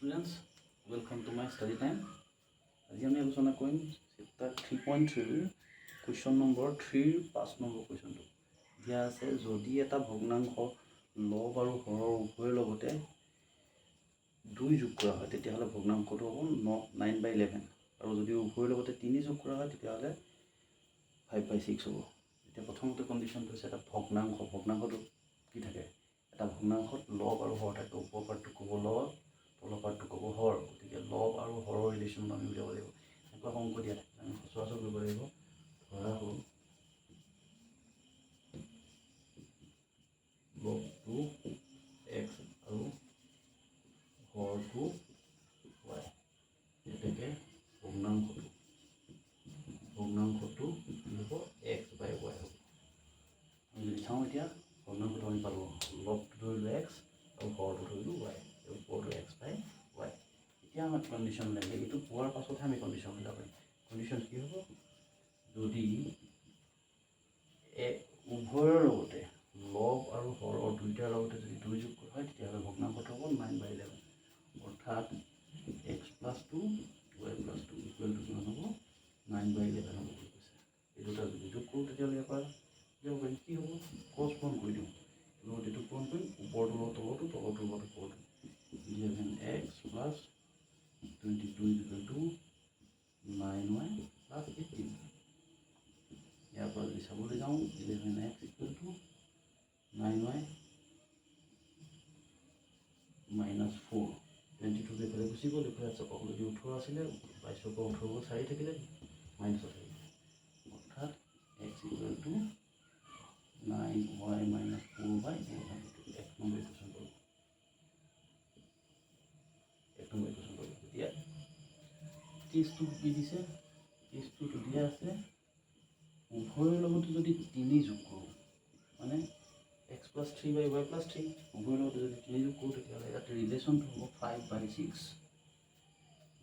students, welcome to my study time. আজি আমি আলোচনা কৰিম চেপ্টাৰ 3.3 কুৱেশ্যন নম্বৰ 3 5 নম্বৰ কুৱেশ্যনটো দিয়া আছে যদি এটা ভগ্নাংশ লব আৰু হৰৰ উভয়ৰ লগতে 2 যোগ কৰা হয় তেতিয়াহলে ভগ্নাংশটো হ'ব 9/11 আৰু যদি উভয়ৰ লগতে 3 যোগ কৰা হয় তেতিয়াহলে 5/6 হ'ব। এতিয়া প্ৰথমতে কন্ডিশনটো হৈছে এটা ভগ্নাংশটো কি থাকে এটা ভগ্নাংশত লব আৰু হৰ থাকে ওপৰ পাৰ্টটো ক'ব লব তলৰ পাৰ্টটো ক'ব হৰ গতিকে লব আৰু হৰৰ ৰিলেশ্যন আমি উলিয়াব লাগিব এনেকুৱা অংক দিয়া থাকে আমি সচৰাচৰ কৰিব লাগিব ধৰা হ'ল লবটো x আৰু হৰটো y এতেকে ভগ্নাংশটো কি হ'ব x/y হ'ব। আমি যদি চাওঁ এতিয়া ভগ্নাংশটো আমি পালোঁ লবটো ধৰিলোঁ x আৰু হৰটো ধৰিলোঁ y ওপৰটো x/y। এতিয়া আমাক কণ্ডিশ্যন লাগে এইটো পোৱাৰ পাছতহে আমি কণ্ডিশ্যন মিলাব পাৰিম। কণ্ডিশ্যন কি হ'ব যদি উভয়ৰ লগতে লব আৰু হৰৰ দুইটাৰ লগতে যদি 2 যোগ কৰা হয় তেতিয়াহ'লে ভগ্নাংশটো হ'ব 9/11 অৰ্থাৎ x + 2 y + 2 ইকুৱেল টু কিমান হ'ব 9/11 হ'ব বুলি কৈছে। এই দুটা যদি যোগ কৰোঁ তেতিয়াহ'লে ইয়াৰ পৰা কি হ'ব ক্ৰছ পূৰণ কৰি দিওঁ লগত এইটো পূৰণ কৰিম ওপৰটো লগত তলৰটো তলৰটোৰ লগত ওপৰটো 11x + 22 ইকুৱেল টু 9y + 18 ইয়াৰ পৰা যদি চাবলৈ যাওঁ 11x ইকুৱেল টু 9y - 4 22 এইফালে গুচি গ'ল এইফালে যদি 18 আছিলে 22 পৰা 18 গ'ল 4 থাকিলে মাইনাছ থাকিলে অৰ্থাৎ x ইকুৱেল টু 9y - 4/11 এক নম্বৰ ইকুৱেশ্যন কৰিব। এতিয়া কেছটো কি দিছে কেছটোতো দিয়া আছে উভয়ৰ লগতে যদি 3 যোগ কৰোঁ মানে x + 3/y + 3 উভয়ৰ লগতে যদি 3 যোগ কৰোঁ তেতিয়াহ'লে ইয়াত ৰিলেশ্যনটো হ'ব 5/6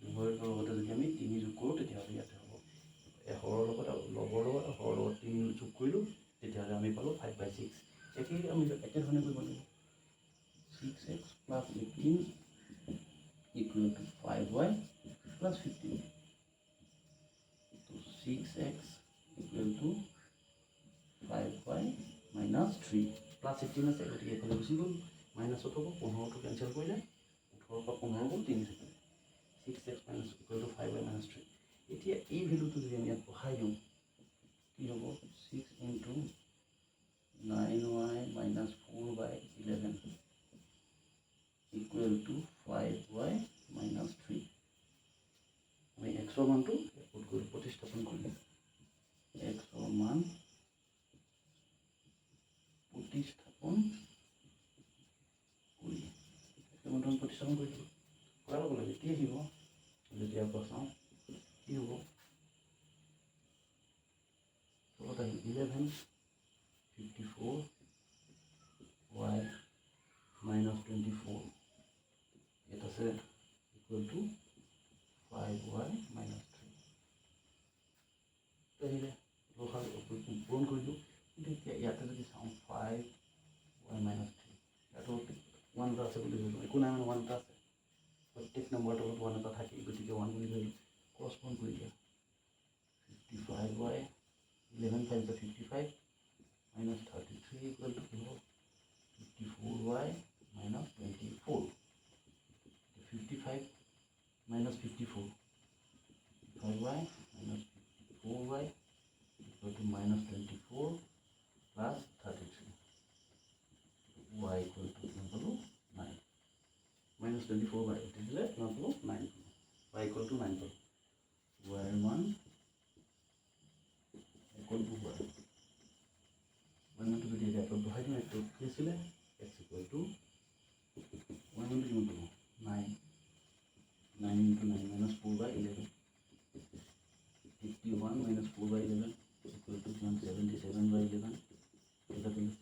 উভয়ৰ লগতে যদি আমি 3 যোগ কৰোঁ তেতিয়াহ'লে ইয়াতে হ'ব হৰৰ লগত আৰু লবৰ লগত আৰু হৰৰ লগত 3 যোগ কৰিলোঁ তেতিয়াহ'লে আমি পালোঁ 5/6 আমি একেধৰণে কৰিব লাগিব 6x + 18 equal to 5y plus 15. So 6x equal to 5y minus 3 plus 18 আছে গতিকে এফালে গুচি গ'ল মাইনাছত হ'ব 15টো কেঞ্চেল কৰিলে 18 পৰা 15 গ'ল 3 থাকিলে 6x minus equal to 5y minus 3 এতিয়া এই ভেলুটো যদি আমি ইয়াত বহাই দিওঁ কি হ'ব 6 into 9y minus 4/11 equal to 5y minus 3 আমি xৰ মানটো প্ৰতিস্থাপন কৰিম xৰ মান প্ৰতিস্থাপন কৰি কৰাৰ লগে লগে কি আহিব যেতিয়া পৰা চাওঁ কি হ'ব তলত আহিব 1154 y minus 24 it is equal to 5y minus 3 তাহলে লোহার পূরণ করে দিও কিন্তু ইয়াতে যদি চাওঁ 5y minus 3 এটো 1 টা আছে বুলি ধৰিলোঁ একো নাই মানে 1 টা আছে প্ৰত্যেক নম্বৰটো 1 এটা থাকে গতিকে 1 বুলি ধৰিলোঁ ক্ৰছ পূৰণ কৰি দিয়া 55y 11 5 55 minus 33 equal to 54y minus 24 55 minus 54 5y minus 4y equal to minus 24 plus 33 y equal to 9 minus 24 by 9 y equal to 9 y 1 equal to y 1 to the data of the height of the x equal to 1 into 9 into 9 minus 4/11 51 minus 4/11 equal to 77/11 that is 7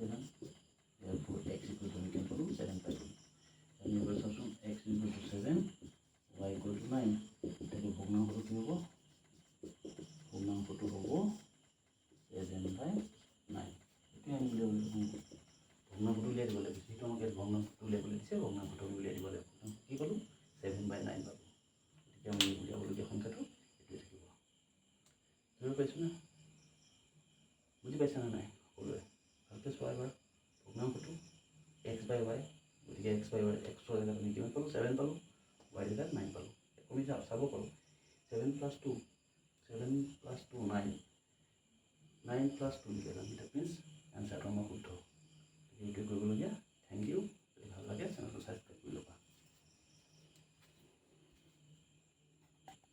therefore x equal to we can follow 7/2 and we will substitute x equal to 7 y equal to 9 তাহলে ভগ্নাংশটো কি হ'ব ভগ্নাংশটো হ'ব 7/9 এতিয়া আমি ভগ্নাংশটো উলিয়াই দিব লাগিব যিটো আমাক ভগ্নাংশটো উলিয়াবলৈ দিছে ভগ্নাংশটো উলিয়াই দিব লাগিব বুজি পাইছেনে নাই সকলোৱে? ভালকৈ চোৱা এবাৰ ভগ্নাংশটো এক্স বাই ৱাই, গতিকে এক্স বাই ৱাই এক্সৰ জেগাত আমি কিমান পালোঁ 7 পালোঁ, ৱাই জেগাত 9 পালোঁ। আমি চাব পাৰোঁ 7 + 2 9 9 + 2 11 দ্যাট মিনছ এনচাৰটো